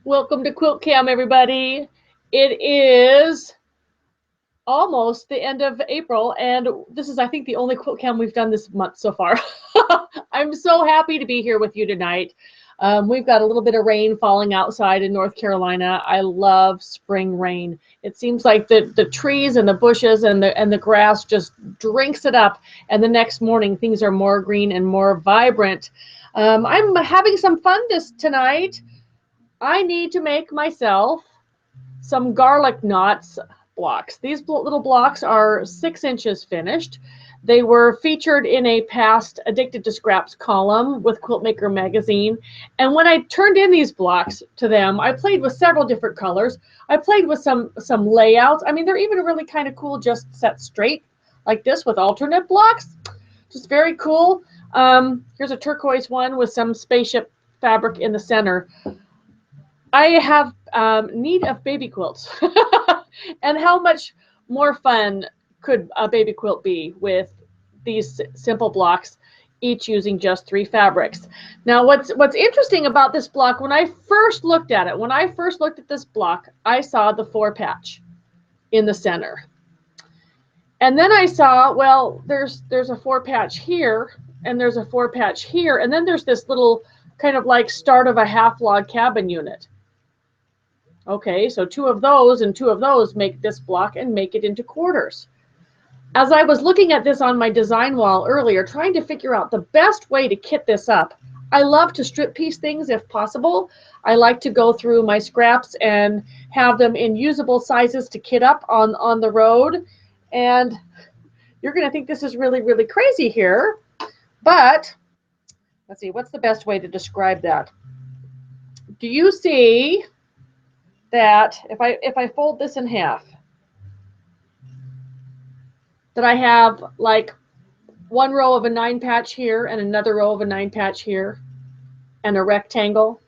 Welcome to Quilt-Cam, everybody. It is almost the end of April, and this is, I think, the only Quilt-Cam we've done this month so far. I'm so happy to be here with you tonight. We've got a little bit of rain falling outside in North Carolina. I love spring rain. It seems like the trees and the bushes and the grass just drinks it up, and the next morning things are more green and more vibrant. I'm having some fun tonight. I need to make myself some garlic knots blocks. These little blocks are 6 inches finished. They were featured in a past Addicted to Scraps column with Quiltmaker magazine. And when I turned in these blocks to them, I played with several different colors. I played with some layouts. I mean, they're even really kind of cool just set straight like this with alternate blocks. Just very cool. Here's a turquoise one with some spaceship fabric in the center. I have need of baby quilts. And how much more fun could a baby quilt be with these simple blocks, each using just 3 fabrics. Now, what's interesting about this block, when I first looked at this block, I saw the 4 patch in the center. And then I saw, well, there's a 4 patch here, and there's a 4 patch here, and then there's this little kind of like start of a half log cabin unit. Okay, so 2 of those and 2 of those make this block and make it into quarters. As I was looking at this on my design wall earlier, trying to figure out the best way to kit this up, I love to strip piece things if possible. I like to go through my scraps and have them in usable sizes to kit up on the road. And you're going to think this is really, really crazy here. But let's see, what's the best way to describe that? Do you see that if I fold this in half, that I have like 1 row of a 9 patch here and another row of a 9 patch here and a rectangle?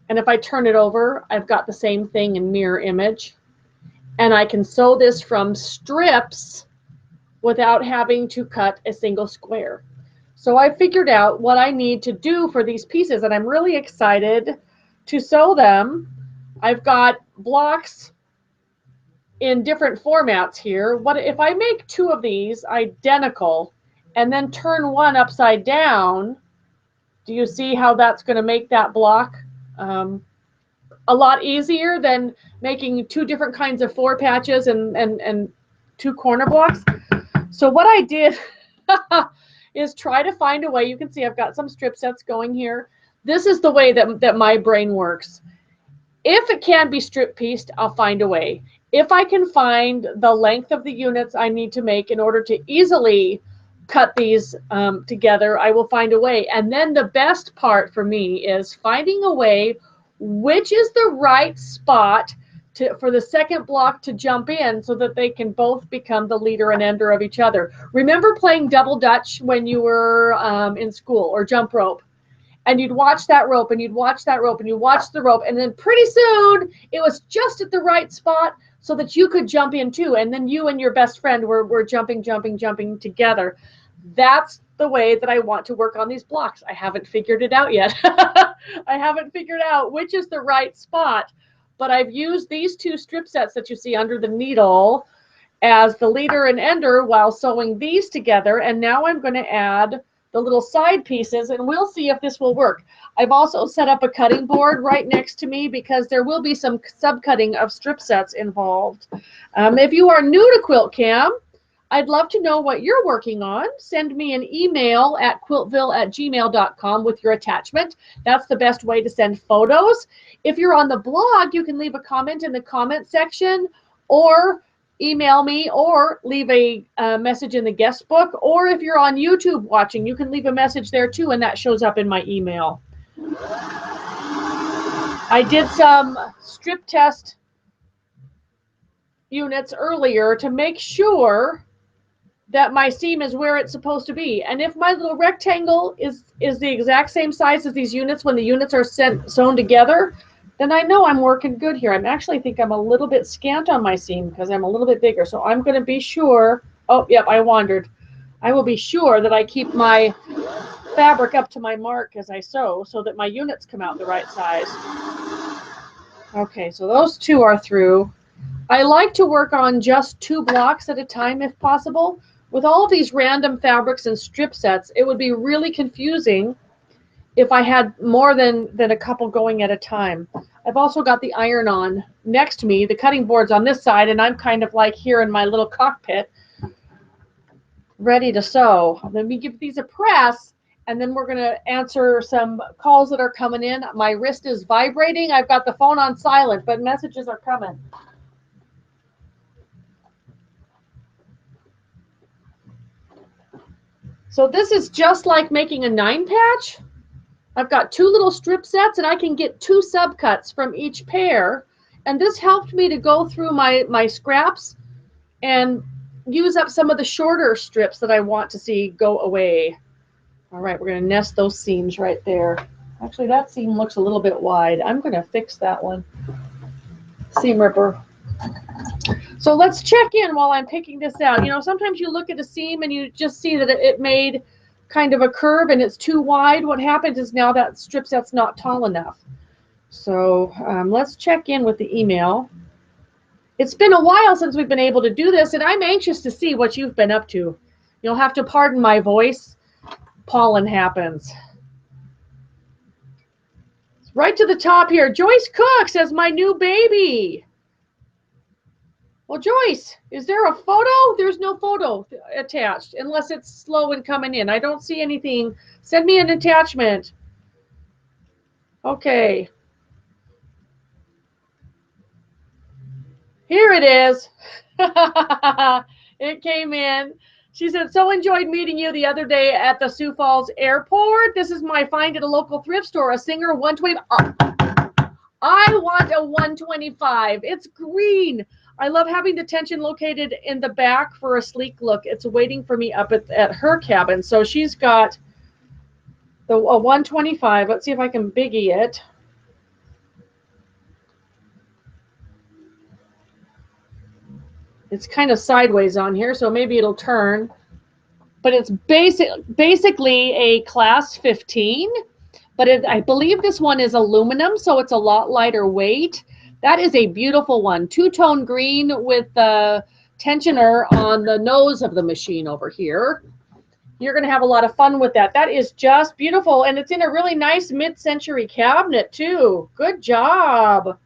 And if I turn it over, I've got the same thing in mirror image. And I can sew this from strips without having to cut a single square. So I figured out what I need to do for these pieces, and I'm really excited to sew them. I've got blocks in different formats here. What if I make 2 of these identical and then turn one upside down? Do you see how that's going to make that block a lot easier than making 2 different kinds of 4 patches and 2 corner blocks? So what I did is try to find a way. You can see I've got some strip sets going here. This is the way that my brain works. If it can be strip pieced, I'll find a way. If I can find the length of the units I need to make in order to easily cut these together, I will find a way. And then the best part for me is finding a way which is the right spot for the second block to jump in so that they can both become the leader and ender of each other. Remember playing double dutch when you were in school, or jump rope? And you'd watch that rope, and you'd watch that rope, and you watch the rope, and then pretty soon it was just at the right spot so that you could jump in too, and then you and your best friend were jumping together. That's the way that I want to work on these blocks. I haven't figured it out yet. I haven't figured out which is the right spot, but I've used these 2 strip sets that you see under the needle as the leader and ender while sewing these together, and now I'm going to add the little side pieces, and we'll see if this will work. I've also set up a cutting board right next to me because there will be some subcutting of strip sets involved. If you are new to Quilt-Cam, I'd love to know what you're working on. Send me an email at quiltville@gmail.com with your attachment. That's the best way to send photos. If you're on the blog, you can leave a comment in the comment section, or email me, or leave a message in the guest book. Or if you're on YouTube watching, you can leave a message there too, and that shows up in my email. I did some strip test units earlier to make sure that my seam is where it's supposed to be. And if my little rectangle is the exact same size as these units when the units are sewn together, then I know I'm working good here. I actually think I'm a little bit scant on my seam because I'm a little bit bigger. So I'm going to be sure, oh, yep, I wandered. I will be sure that I keep my fabric up to my mark as I sew so that my units come out the right size. Okay, so those two are through. I like to work on just 2 blocks at a time if possible. With all of these random fabrics and strip sets, it would be really confusing if I had more than a couple going at a time. I've also got the iron on next to me, the cutting board's on this side, and I'm kind of like here in my little cockpit, ready to sew. Let me give these a press, and then we're going to answer some calls that are coming in. My wrist is vibrating. I've got the phone on silent, but messages are coming. So this is just like making a 9-patch. I've got 2 little strip sets, and I can get 2 subcuts from each pair. And this helped me to go through my scraps and use up some of the shorter strips that I want to see go away. All right, we're going to nest those seams right there. Actually, that seam looks a little bit wide. I'm going to fix that one. Seam ripper. So let's check in while I'm picking this out. You know, sometimes you look at a seam and you just see that it made kind of a curve and it's too wide. What happens is now that strip set's not tall enough. So let's check in with the email. It's been a while since we've been able to do this, and I'm anxious to see what you've been up to. You'll have to pardon my voice. Pollen happens. Right to the top here, Joyce Cook says, my new baby. Well, Joyce, is there a photo? There's no photo attached unless it's slow and coming in. I don't see anything. Send me an attachment. Okay. Here it is. It came in. She said, so enjoyed meeting you the other day at the Sioux Falls Airport. This is my find at a local thrift store, a Singer 120. I want a 125. It's green. I love having the tension located in the back for a sleek look. It's waiting for me up at her cabin. So she's got a 125. Let's see if I can biggie it. It's kind of sideways on here, so maybe it'll turn. But it's basically a class 15. But I believe this one is aluminum, so it's a lot lighter weight. That is a beautiful one. 2-tone green with the tensioner on the nose of the machine over here. You're going to have a lot of fun with that. That is just beautiful. And it's in a really nice mid-century cabinet, too. Good job.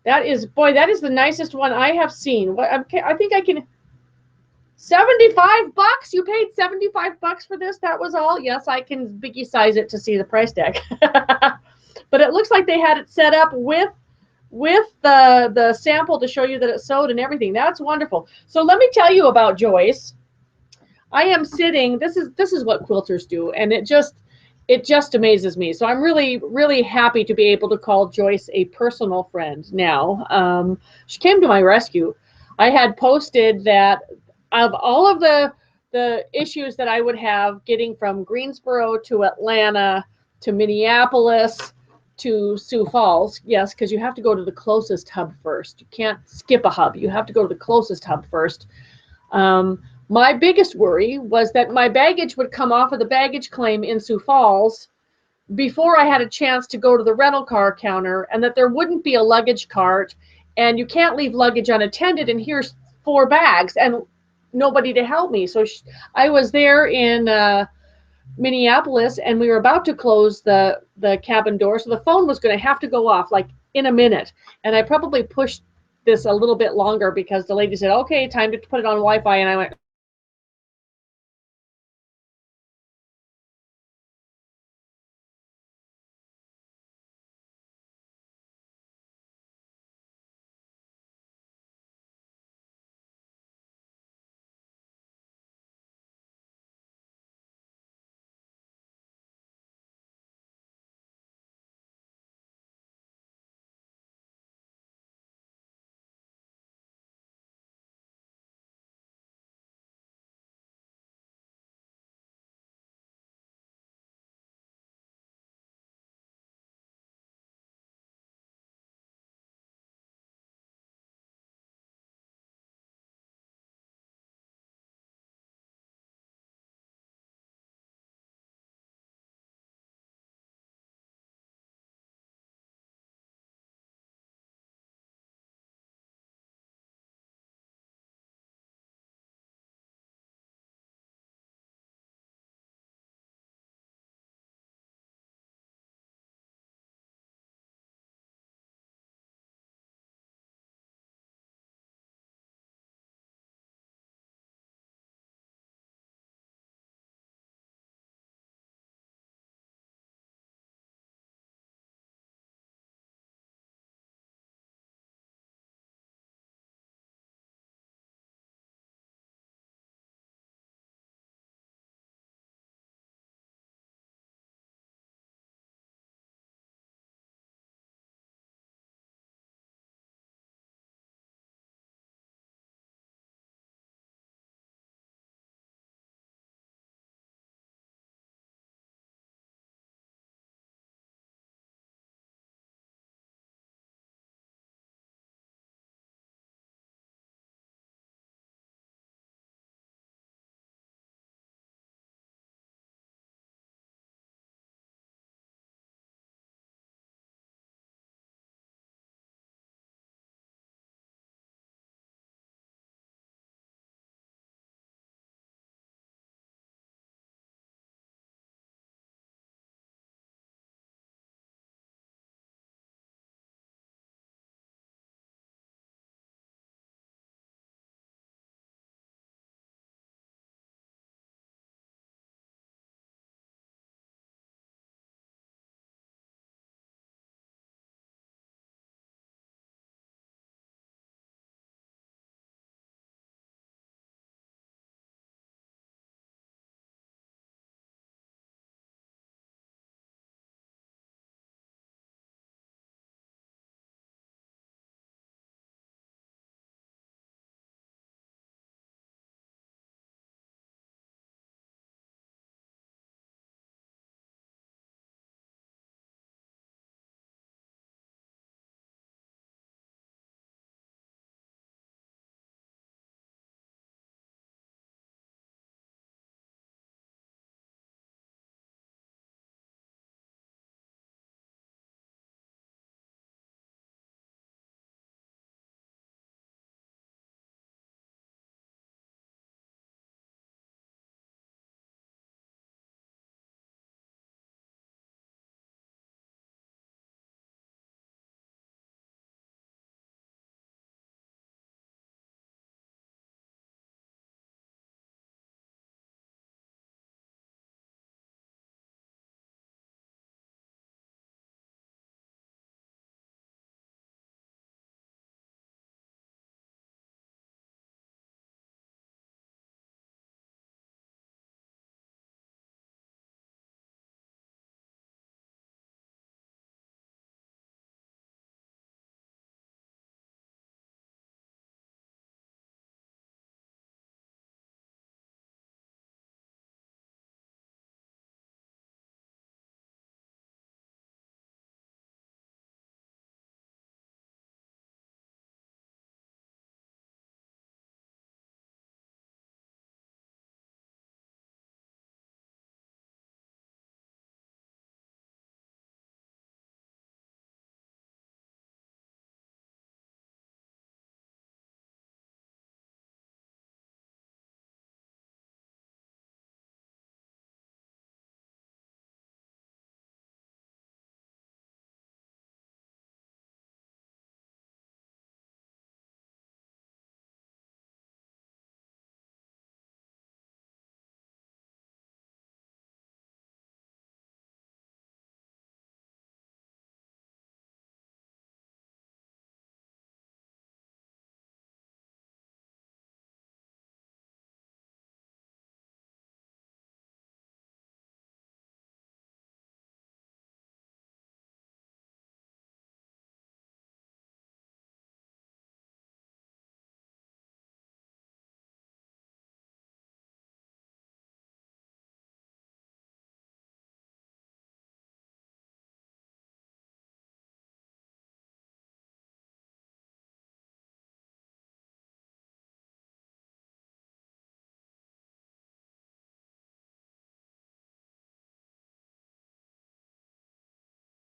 That is, boy, that is the nicest one I have seen. I think I can... 75 bucks? You paid 75 bucks for this? That was all? Yes, I can biggie size it to see the price tag. But it looks like they had it set up with the sample to show you that it's sewed and everything. That's wonderful. So let me tell you about Joyce. I am sitting, this is what quilters do, and it just amazes me. So I'm really, really happy to be able to call Joyce a personal friend now. She came to my rescue. I had posted that of all of the issues that I would have getting from Greensboro to Atlanta to Minneapolis to Sioux Falls, yes, because you have to go to the closest hub first. You can't skip a hub. You have to go to the closest hub first. My biggest worry was that my baggage would come off of the baggage claim in Sioux Falls before I had a chance to go to the rental car counter, and that there wouldn't be a luggage cart, and you can't leave luggage unattended, and here's 4 bags and nobody to help me. So I was there in Minneapolis, and we were about to close the cabin door, so the phone was going to have to go off like in a minute, and I probably pushed this a little bit longer because the lady said, okay, time to put it on Wi-Fi, and I went,